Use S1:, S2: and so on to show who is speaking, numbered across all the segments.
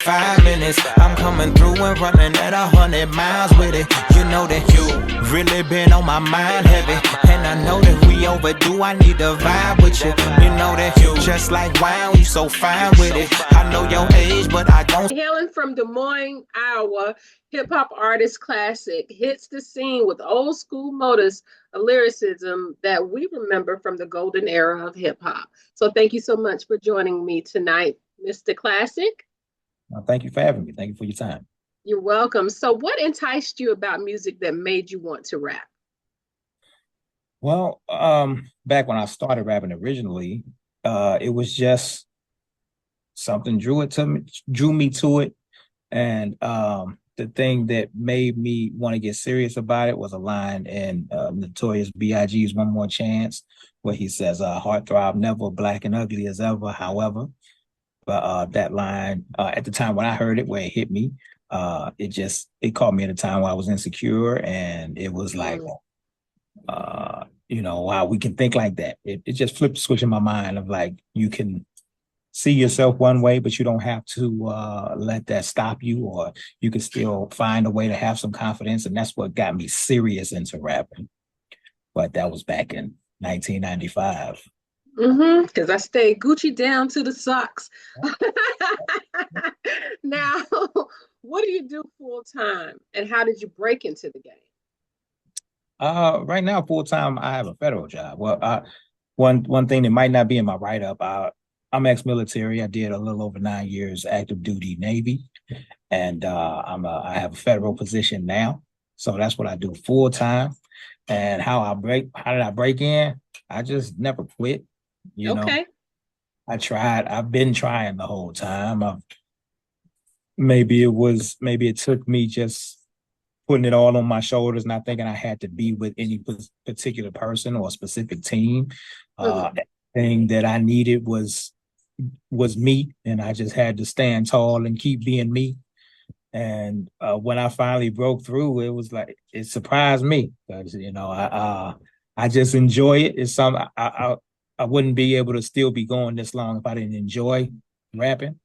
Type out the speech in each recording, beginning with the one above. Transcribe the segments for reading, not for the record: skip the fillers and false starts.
S1: 5 minutes. I'm coming through and running at 100 miles with it. You know that you really been on my mind heavy, and I know that we overdue. I need to vibe with you. You know that you just like wine, you so fine with it. I know your age, but I don't.
S2: Hailing from Des Moines, Iowa, hip-hop artist Klazik hits the scene with old school motives of lyricism that we remember from the golden era of hip-hop. So thank you so much for joining me tonight, Mr. Klazik.
S3: Thank you for having me. Thank you for your time.
S2: You're welcome. So what enticed you about music that made you want to rap?
S3: Well, back when I started rapping originally, it was just something drew me to it. And the thing that made me want to get serious about it was a line in Notorious B.I.G.'s One More Chance, where he says, heartthrob never, black and ugly as ever, however. But that line, at the time when I heard it, where it hit me, it caught me at a time where I was insecure, and it was like, wow, we can think like that. It just flipped the switch in my mind of like, you can see yourself one way, but you don't have to let that stop you, or you can still find a way to have some confidence. And that's what got me serious into rapping. But that was back in 1995.
S2: Because I stayed Gucci down to the socks. Now, what do you do full time, and how did you break into the game?
S3: Right now, full time, I have a federal job. Well, one thing that might not be in my write up, I'm ex-military. I did a little over 9 years active duty Navy, and I have a federal position now. So that's what I do full time. And how did I break in? I just never quit. You know, I've been trying the whole time. Maybe it took me just putting it all on my shoulders, not thinking I had to be with any particular person or a specific team. Thing that I needed was me, and I just had to stand tall and keep being me. And when I finally broke through, it was like, it surprised me, because I just enjoy it. It's something I wouldn't be able to still be going this long if I didn't enjoy rapping.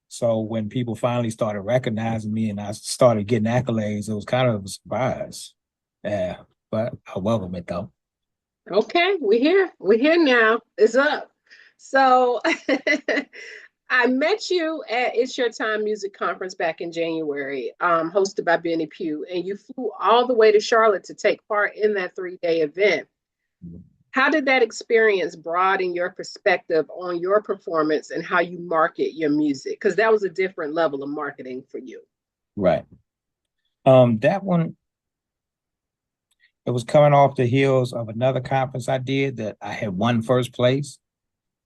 S3: So when people finally started recognizing me and I started getting accolades, it was kind of a surprise. Yeah, but I welcome it though.
S2: Okay, we're here. We're here now. It's up. So I met you at It's Your Time Music Conference back in January, hosted by Benny Pugh, and you flew all the way to Charlotte to take part in that 3-day event. How did that experience broaden your perspective on your performance and how you market your music? Because that was a different level of marketing for you.
S3: Right. That one, it was coming off the heels of another conference I did that I had won first place.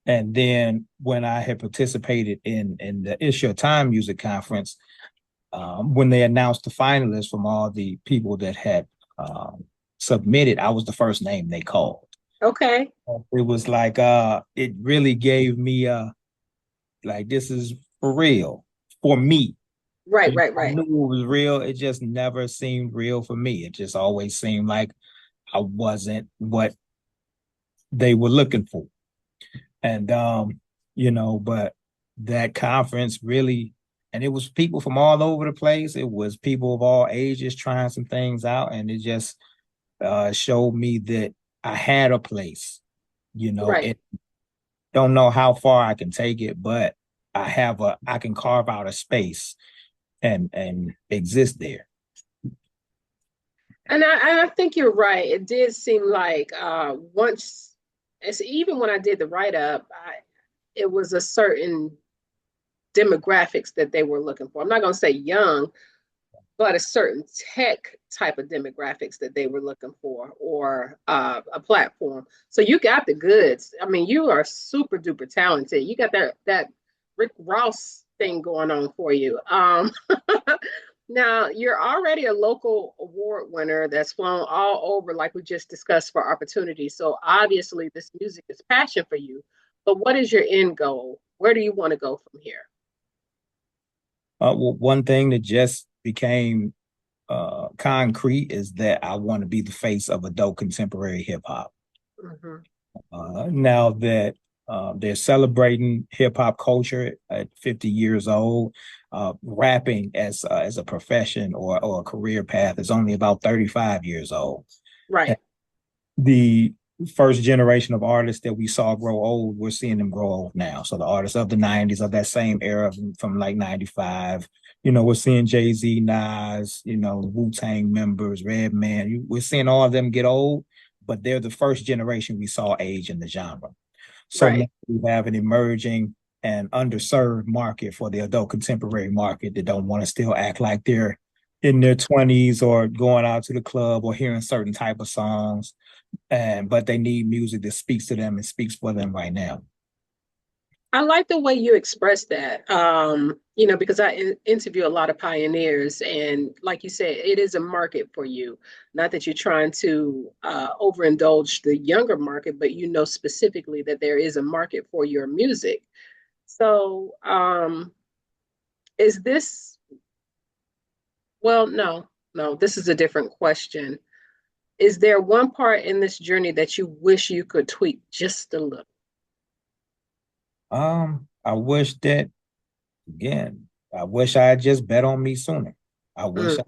S3: And then when I had participated in the It's Your Time Music Conference, when they announced the finalists from all the people that had submitted, I was the first name they called.
S2: Okay.
S3: It was like, it really gave me like, this is for real, for me.
S2: Right.
S3: I knew it was real. It just never seemed real for me. It just always seemed like I wasn't what they were looking for. And, but that conference really, and it was people from all over the place. It was people of all ages trying some things out. And it just showed me that I had a place,
S2: Right.
S3: Don't know how far I can take it, but I can carve out a space and exist there.
S2: And I think you're right. It did seem like even when I did the write-up, it was a certain demographics that they were looking for. I'm not going to say young, but a certain tech type of demographics that they were looking for, or a platform. So you got the goods. I mean, you are super duper talented. You got that Rick Ross thing going on for you. Now, you're already a local award winner that's flown all over, like we just discussed, for opportunities. So obviously this music is passion for you. But what is your end goal? Where do you want to go from here?
S3: Well, one thing that just became concrete is that I want to be the face of adult contemporary hip hop. Now that they're celebrating hip hop culture at 50 years old, rapping as a profession or a career path is only about 35 years old.
S2: Right.
S3: The first generation of artists that we saw grow old, we're seeing them grow old now. So the artists of the 90s, of that same era from like 95, we're seeing Jay-Z, Nas, Wu-Tang members, Redman. We're seeing all of them get old, but they're the first generation we saw age in the genre. So now we have an emerging and underserved market for the adult contemporary market that don't want to still act like they're in their 20s or going out to the club or hearing certain type of songs. But they need music that speaks to them and speaks for them right now.
S2: I like the way you express that, because I interview a lot of pioneers, and like you said, it is a market for you. Not that you're trying to overindulge the younger market, but specifically that there is a market for your music. So, is this, well, no, this is a different question. Is there one part in this journey that you wish you could tweak just a little?
S3: I wish that, again, I wish I had just bet on me sooner. I wish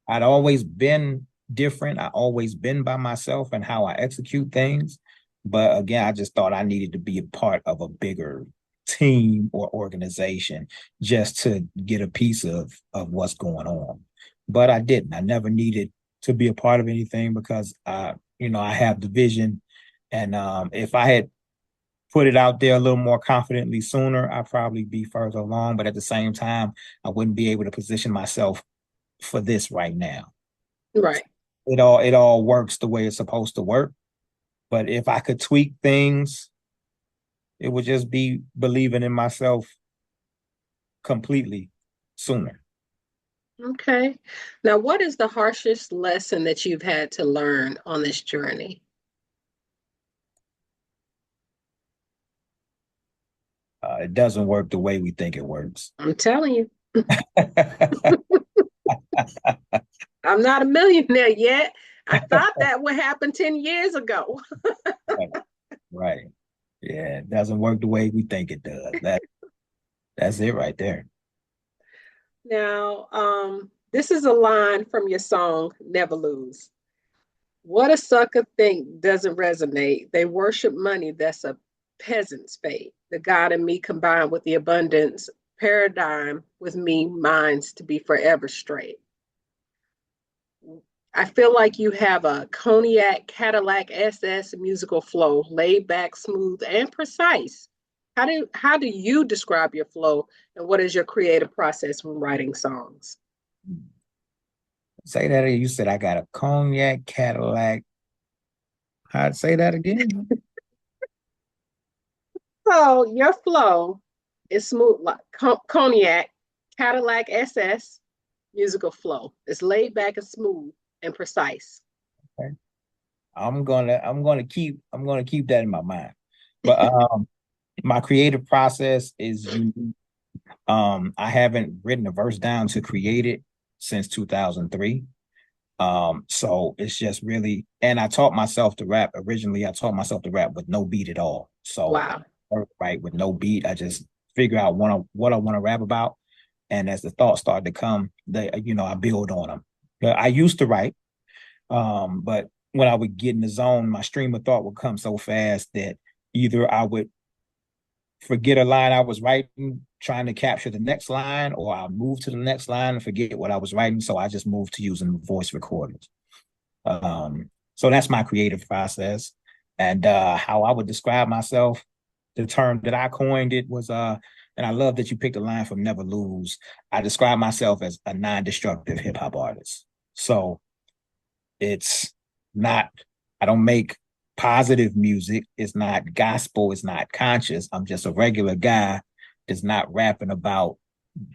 S3: I'd always been different. I always been by myself and how I execute things. But again, I just thought I needed to be a part of a bigger team or organization just to get a piece of what's going on. But I didn't. I never needed to be a part of anything because I have the vision. And if I had put it out there a little more confidently sooner, I'd probably be further along. But at the same time, I wouldn't be able to position myself for this right now.
S2: Right.
S3: It all works the way it's supposed to work. But if I could tweak things, it would just be believing in myself completely sooner.
S2: Okay. Now, what is the harshest lesson that you've had to learn on this journey?
S3: It doesn't work the way we think it works.
S2: I'm telling you. I'm not a millionaire yet. I thought that would happen 10 years ago.
S3: Right. Yeah, it doesn't work the way we think it does. That's it right there.
S2: Now, this is a line from your song, Never Lose. What a sucker think doesn't resonate. They worship money, that's a peasant's fate. The God in me combined with the abundance paradigm with me, mine's to be forever straight. I feel like you have a Cognac Cadillac SS musical flow, laid back, smooth, and precise. How do you describe your flow, and what is your creative process when writing songs?
S3: Say that again. You said I got a Cognac Cadillac. I'd say that again.
S2: So your flow is smooth like Cognac Cadillac SS musical flow. It's laid back and smooth and precise.
S3: Okay. I'm gonna keep that in my mind. But my creative process is unique. I haven't written a verse down to create it since 2003. So it's just really, and I taught myself to rap. Originally, I taught myself to rap with no beat at all. So
S2: wow.
S3: Right, with no beat, I just figure out what I want to rap about. And as the thoughts start to come, I build on them. I used to write, but when I would get in the zone, my stream of thought would come so fast that either I would forget a line I was writing, trying to capture the next line, or I'll move to the next line and forget what I was writing. So I just moved to using voice recordings. So that's my creative process. And how I would describe myself, the term that I coined it was, and I love that you picked a line from Never Lose. I describe myself as a non-destructive hip hop artist. So it's not, I don't make positive music. It's not gospel. It's not conscious. I'm just a regular guy that's not rapping about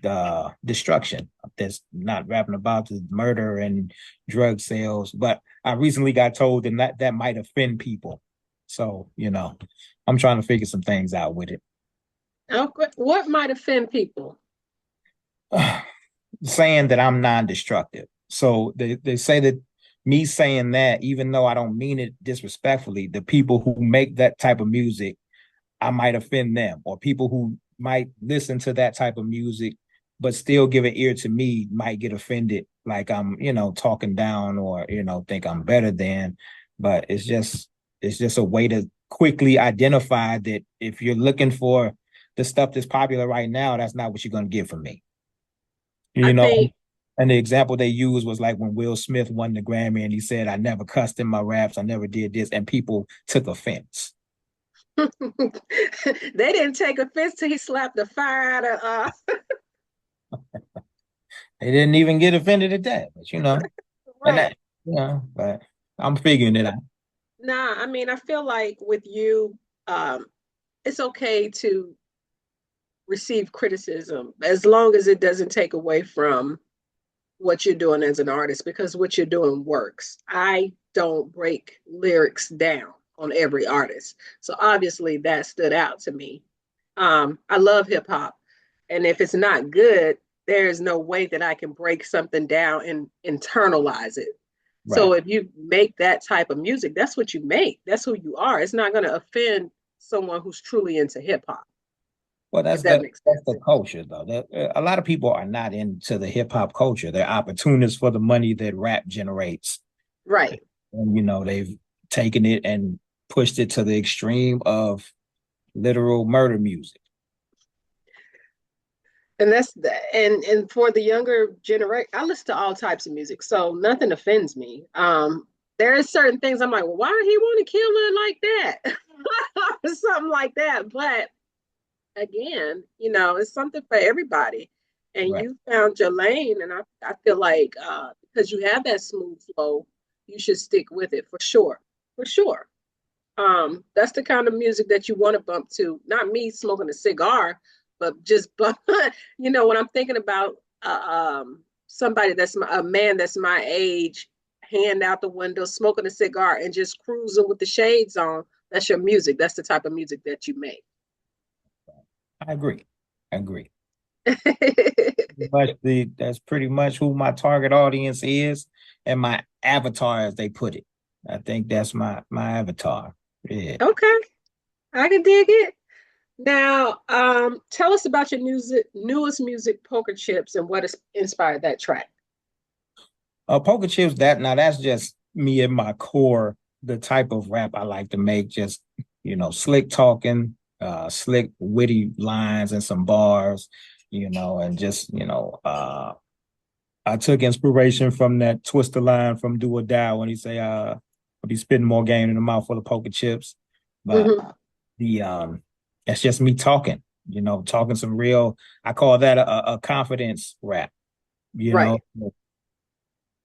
S3: the destruction. That's not rapping about the murder and drug sales. But I recently got told that might offend people. So, I'm trying to figure some things out with it.
S2: Okay. What might offend people?
S3: Saying that I'm non-destructive. So they say that me saying that, even though I don't mean it disrespectfully, the people who make that type of music, I might offend them, or people who might listen to that type of music but still give an ear to me might get offended, like I'm, talking down or, think I'm better than. But it's just a way to quickly identify that if you're looking for the stuff that's popular right now, that's not what you're going to get from me.
S2: I
S3: You know,
S2: think
S3: and the example they used was like when Will Smith won the Grammy and he said, I never cussed in my raps, I never did this, and people took offense.
S2: they didn't take offense till he slapped the fire out of
S3: They didn't even get offended at that, but and
S2: right.
S3: that, but I'm figuring it out.
S2: Nah, I mean, I feel like with you, um, it's okay to receive criticism as long as it doesn't take away from what you're doing as an artist, because what you're doing works. I don't break lyrics down on every artist. So obviously that stood out to me. I love hip hop. And if it's not good, there is no way that I can break something down and internalize it. So
S3: Right.
S2: if you make that type of music, that's what you make. That's who you are. It's not going to offend someone who's truly into hip hop,
S3: Well,
S2: if that makes
S3: that's
S2: sense.
S3: the culture, though. A lot of people are not into the hip hop culture. They're opportunists for the money that rap generates,
S2: Right.
S3: and they've taken it and pushed it to the extreme of literal murder music.
S2: And that's the and for the younger generation, I listen to all types of music, so nothing offends me. There are certain things I'm like, well, why did he want to kill her like that? Or something like that. But again, it's something for everybody. And
S3: Right.
S2: you found your lane, and I feel like because you have that smooth flow, you should stick with it for sure. For sure. That's the kind of music that you want to bump to. Not me smoking a cigar, but just bump. When I'm thinking about somebody a man that's my age, hand out the window, smoking a cigar, and just cruising with the shades on. That's your music. That's the type of music that you make.
S3: I agree. I agree. But that's pretty much who my target audience is and my avatar, as they put it. I think that's my avatar. Yeah.
S2: Okay, I can dig it. Now, tell us about your newest music, Poker Chips, and what has inspired that track.
S3: Poker chips. That's just me at my core. The type of rap I like to make, just slick talking, slick witty lines and some bars, and just I took inspiration from that Twister line from Do or Die when he say, "I'll be spitting more game in the mouth full of poker chips," but
S2: Mhm.
S3: the that's just me talking, talking some real. I call that a confidence rap, you know.
S2: Right.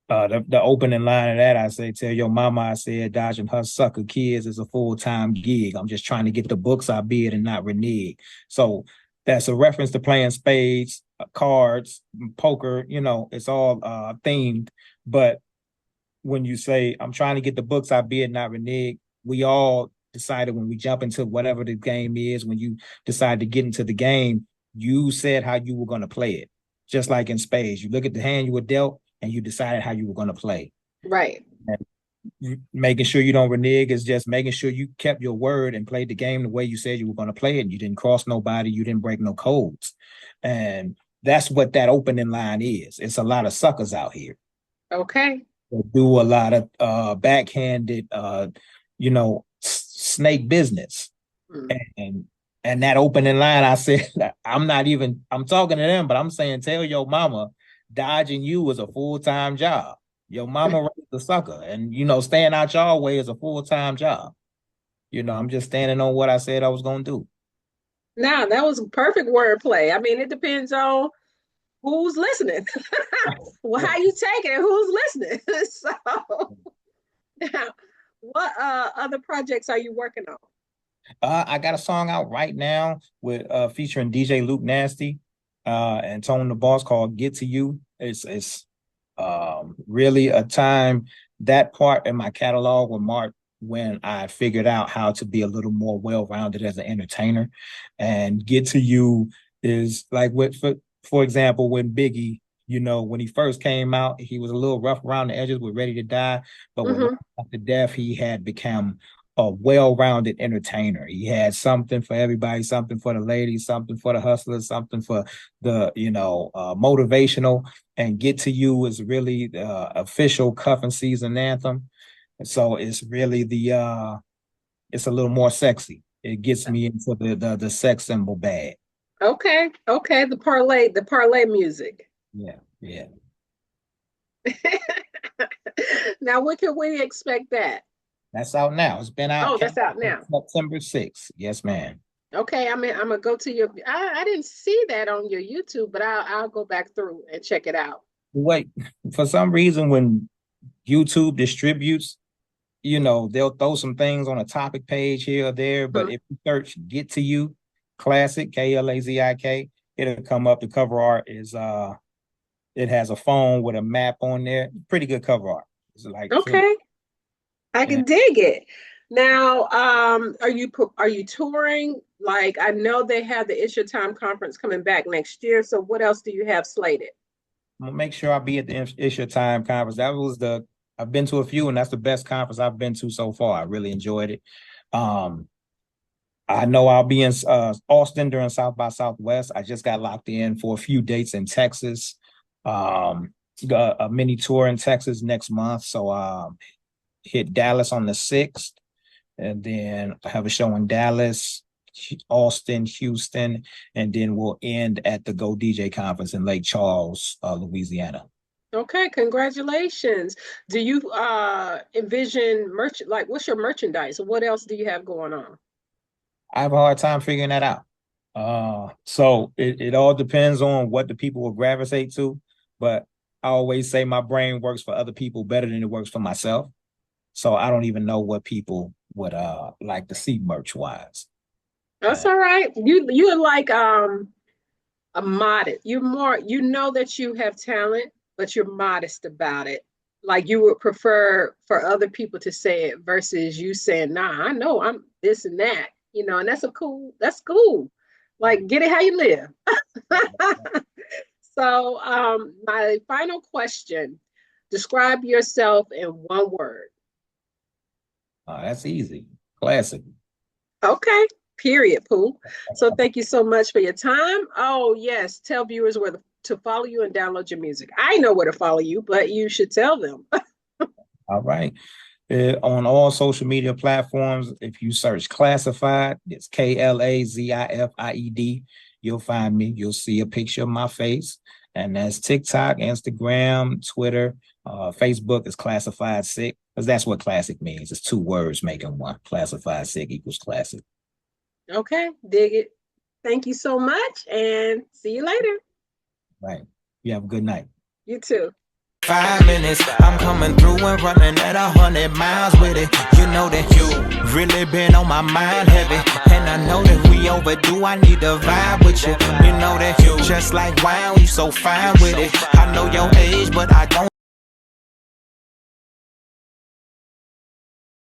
S3: The opening line of that, I say, tell your mama I said dodging her sucker kids is a full-time gig. I'm just trying to get the books I bid and not renege. So that's a reference to playing spades, cards, poker, it's all themed. But when you say, I'm trying to get the books I bid, not renege, we all decided when we jump into whatever the game is, when you decide to get into the game, you said how you were going to play it. Just like in spades, you look at the hand you were dealt and you decided how you were going to play.
S2: Right.
S3: And making sure you don't renege is just making sure you kept your word and played the game the way you said you were going to play it. And you didn't cross nobody, you didn't break no codes. And that's what that opening line is. It's a lot of suckers out here
S2: Okay.
S3: that do a lot of backhanded snake business.
S2: Mm.
S3: And that opening line, I said, I'm talking to them, but I'm saying, tell your mama dodging you is a full-time job. Your mama raised a sucker. And, staying out your way is a full-time job. I'm just standing on what I said I was going to do.
S2: Now, that was perfect wordplay. I mean, it depends on who's listening. Well, how you take it and who's listening. So, now, what other projects are you working on?
S3: I got a song out right now with featuring DJ Luke Nasty and Tone the Boss called Get to You. It's really a time, that part in my catalog was marked when I figured out how to be a little more well-rounded as an entertainer. And Get to You is like for example, when Biggie, when he first came out, he was a little rough around the edges with Ready to Die, but with
S2: Hmm.
S3: Life After Death, he had become a well-rounded entertainer. He had something for everybody, something for the ladies, something for the hustlers, something for the, motivational. And Get to You is really the official cuffing season anthem. And so it's really it's a little more sexy. It gets me into the sex symbol bag.
S2: Okay, okay, the parlay music.
S3: Yeah, yeah.
S2: Now, when can we expect that?
S3: That's out now. It's been out.
S2: Oh, that's out now.
S3: September 6th. Yes, ma'am.
S2: Okay, I'm gonna go to your. I didn't see that on your YouTube, but I'll go back through and check it out.
S3: Wait, for some reason, when YouTube distributes, they'll throw some things on a topic page here or there. But if you search "Get to You," Klazik, Klazik, it'll come up. The cover art is it has a phone with a map on there. Pretty good cover art. It's like
S2: okay, I can dig it. Now, are you touring? Like, I know they have the It's Your Time conference coming back next year. So what else do you have slated?
S3: I'm gonna make sure I'll be at the It's Your Time conference. I've been to a few, and that's the best conference I've been to so far. I really enjoyed it. I know I'll be in Austin during South by Southwest. I just got locked in for a few dates in Texas. Got a mini tour in Texas next month. So hit Dallas on the 6th, and then I have a show in Dallas, Austin, Houston, and then we'll end at the Go DJ conference in Lake Charles, Louisiana.
S2: Okay, congratulations. Do you envision what's your merchandise? What else do you have going on?
S3: I have a hard time figuring that out. So it all depends on what the people will gravitate to, but I always say my brain works for other people better than it works for myself. So I don't even know what people would like to see merch wise.
S2: That's all right. You're like a modest. You're more, that you have talent, but you're modest about it. Like you would prefer for other people to say it versus you saying, nah, I know I'm this and that, and that's cool. Like, get it how you live. So my final question, describe yourself in one word.
S3: That's easy. Classic.
S2: Okay. Period, Pooh. So thank you so much for your time. Oh, yes. Tell viewers where to follow you and download your music. I know where to follow you, but you should tell them.
S3: All right. On all social media platforms, if you search Classified, it's Klazified. You'll find me. You'll see a picture of my face. And that's TikTok, Instagram, Twitter, Facebook is Classified Sick, because that's what classic means. It's two words making one. Classified Sick equals classic.
S2: Okay, dig it. Thank you so much, and see you later.
S3: Right. You have a good night.
S2: You too.
S1: 5 minutes, I'm coming through and running at 100 miles with it. You know that you really been on my mind heavy, and I know that we overdue. I need to vibe with you. You know that you just like wine, you so fine with it. I know your